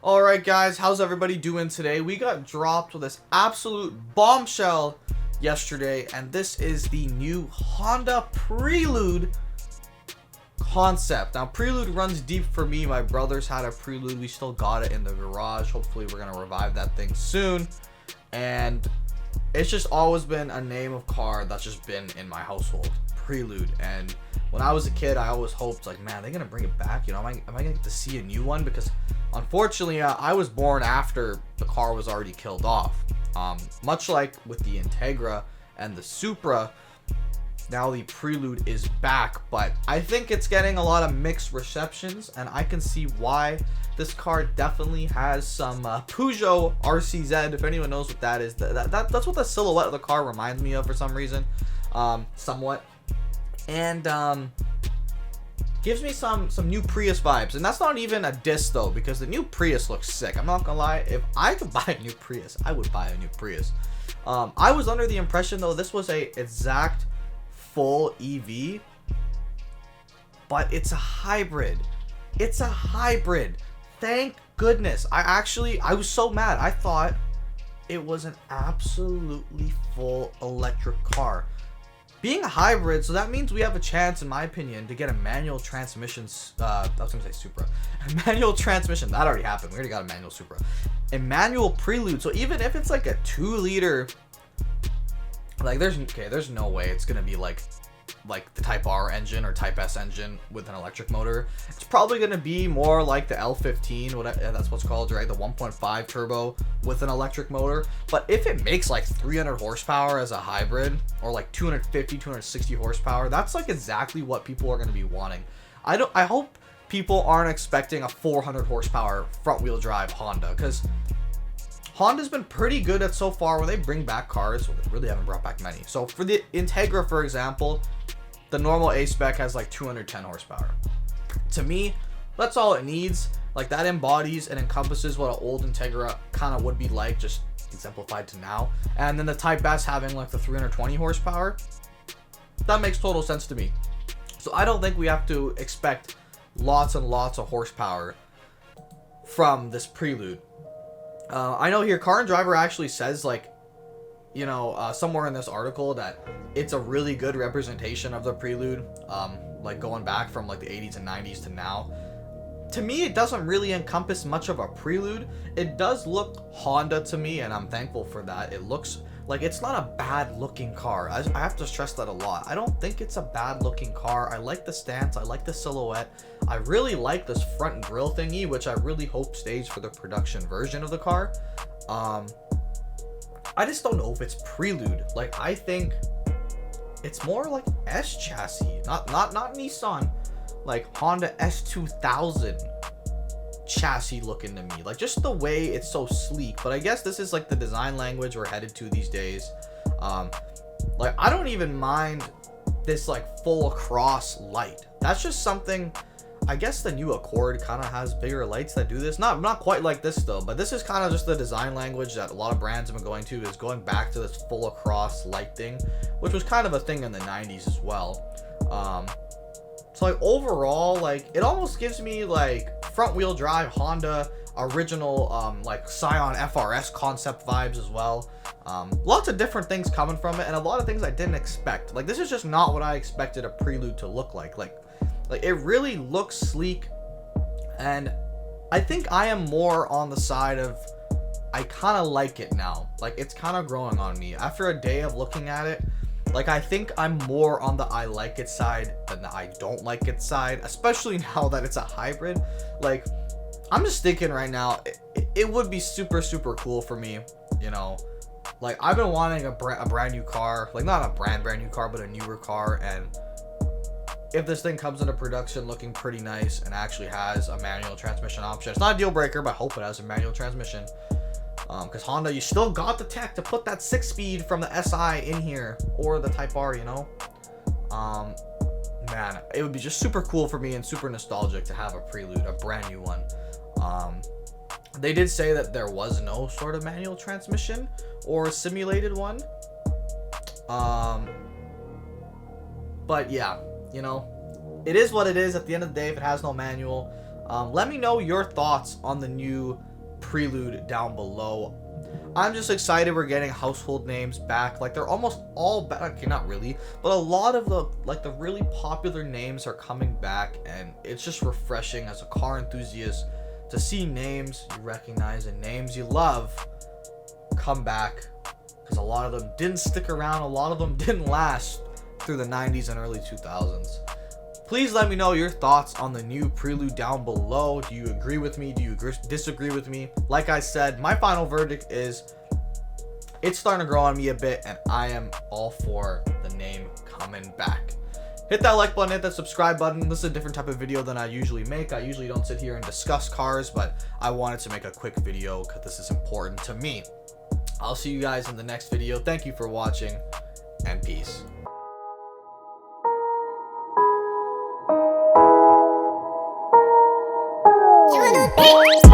Alright guys, how's everybody doing today? We got dropped with this absolute bombshell yesterday, and this is the new Honda Prelude concept. Now, Prelude runs deep for me. My brothers had a Prelude. We still got it in the garage. Hopefully we're going to revive that thing soon. And it's just always been a name of car that's just been in my household. Prelude. And when I was a kid, I always hoped, like, man, they're going to bring it back. You know, am I going to get to see a new one? Because unfortunately, I was born after the car was already killed off. Much like with the Integra and the Supra, now the Prelude is back, but I think it's getting a lot of mixed receptions, and I can see why. This car definitely has some Peugeot RCZ, if anyone knows what that is. That's what the silhouette of the car reminds me of for some reason, somewhat. And gives me some new Prius vibes, and that's not even a diss though, because the new Prius looks sick. I'm not gonna lie, if I could buy a new Prius, I would buy a new Prius. I was under the impression though this was a exact full EV, but it's a hybrid. It's a hybrid. Thank goodness. I was so mad. I thought it was an absolutely full electric car. Being a hybrid, so that means we have a chance, in my opinion, to get a manual transmission. I was gonna say Supra. A manual transmission. That already happened. We already got a manual Supra. A manual Prelude. So even if it's like a 2-liter, like there's no way it's gonna be like the Type R engine or Type S engine with an electric motor. It's probably gonna be more like the L15, that's what's called, right? The 1.5 turbo with an electric motor. But if it makes like 300 horsepower as a hybrid, or like 250, 260 horsepower, that's like exactly what people are gonna be wanting. I hope people aren't expecting a 400 horsepower front wheel drive Honda, because Honda's been pretty good at so far when they bring back cars. Well, they really haven't brought back many. So for the Integra, for example, the normal A-spec has like 210 horsepower. To me, that's all it needs. Like, that embodies and encompasses what an old Integra kind of would be like, just exemplified to now. And then the Type S having like the 320 horsepower, that makes total sense to me. So I don't think we have to expect lots and lots of horsepower from this Prelude. I know here Car and Driver actually says, like, you know, somewhere in this article that it's a really good representation of the Prelude, like going back from like the 80s and 90s to now. To me, it doesn't really encompass much of a Prelude. It does look Honda to me, and I'm thankful for that. It looks like it's not a bad looking car. I have to stress that a lot. I don't think it's a bad looking car. I like the stance. I like the silhouette. I really like this front grille thingy, which I really hope stays for the production version of the car. I just don't know if it's Prelude. Like, I think it's more like S chassis, not Nissan, like Honda S2000 chassis looking to me. Like, just the way it's so sleek. But I guess this is like the design language we're headed to these days. Like, I don't even mind this like full across light. That's just something. I guess the new Accord kind of has bigger lights that do this. Not quite like this though, but this is kind of just the design language that a lot of brands have been going to, is going back to this full across light thing, which was kind of a thing in the 90s as well. So like overall, like, it almost gives me like front wheel drive Honda original like Scion FRS concept vibes as well. Lots of different things coming from it, and a lot of things I didn't expect. Like, this is just not what I expected a Prelude to look like. Like it really looks sleek, and I think I am more on the side of I kind of like it now. Like, it's kind of growing on me after a day of looking at it. Like, I think I'm more on the I like it side than the I don't like it side, especially now that it's a hybrid. Like, I'm just thinking right now, it would be super cool for me, you know. Like, I've been wanting a brand new car, like not a brand new car, but a newer car, and if this thing comes into production looking pretty nice and actually has a manual transmission option, it's not a deal breaker, but I hope it has a manual transmission. Because Honda, you still got the tech to put that 6-speed from the SI in here, or the Type R, you know. Man, it would be just super cool for me and super nostalgic to have a Prelude, a brand new one. They did say that there was no sort of manual transmission or simulated one. But yeah, you know, it is what it is at the end of the day if it has no manual. Let me know your thoughts on the new Prelude down below. I'm just excited we're getting household names back. Like, they're almost all back. Okay, not really, but a lot of the really popular names are coming back, and it's just refreshing as a car enthusiast to see names you recognize and names you love come back, because a lot of them didn't stick around, a lot of them didn't last through the 90s and early 2000s. Please let me know your thoughts on the new Prelude down below. Do you agree with me? Do you disagree with me? Like I said, my final verdict is it's starting to grow on me a bit, and I am all for the name coming back. Hit that like button, hit that subscribe button. This is a different type of video than I usually make. I usually don't sit here and discuss cars, but I wanted to make a quick video because this is important to me. I'll see you guys in the next video. Thank you for watching, and peace. You wanna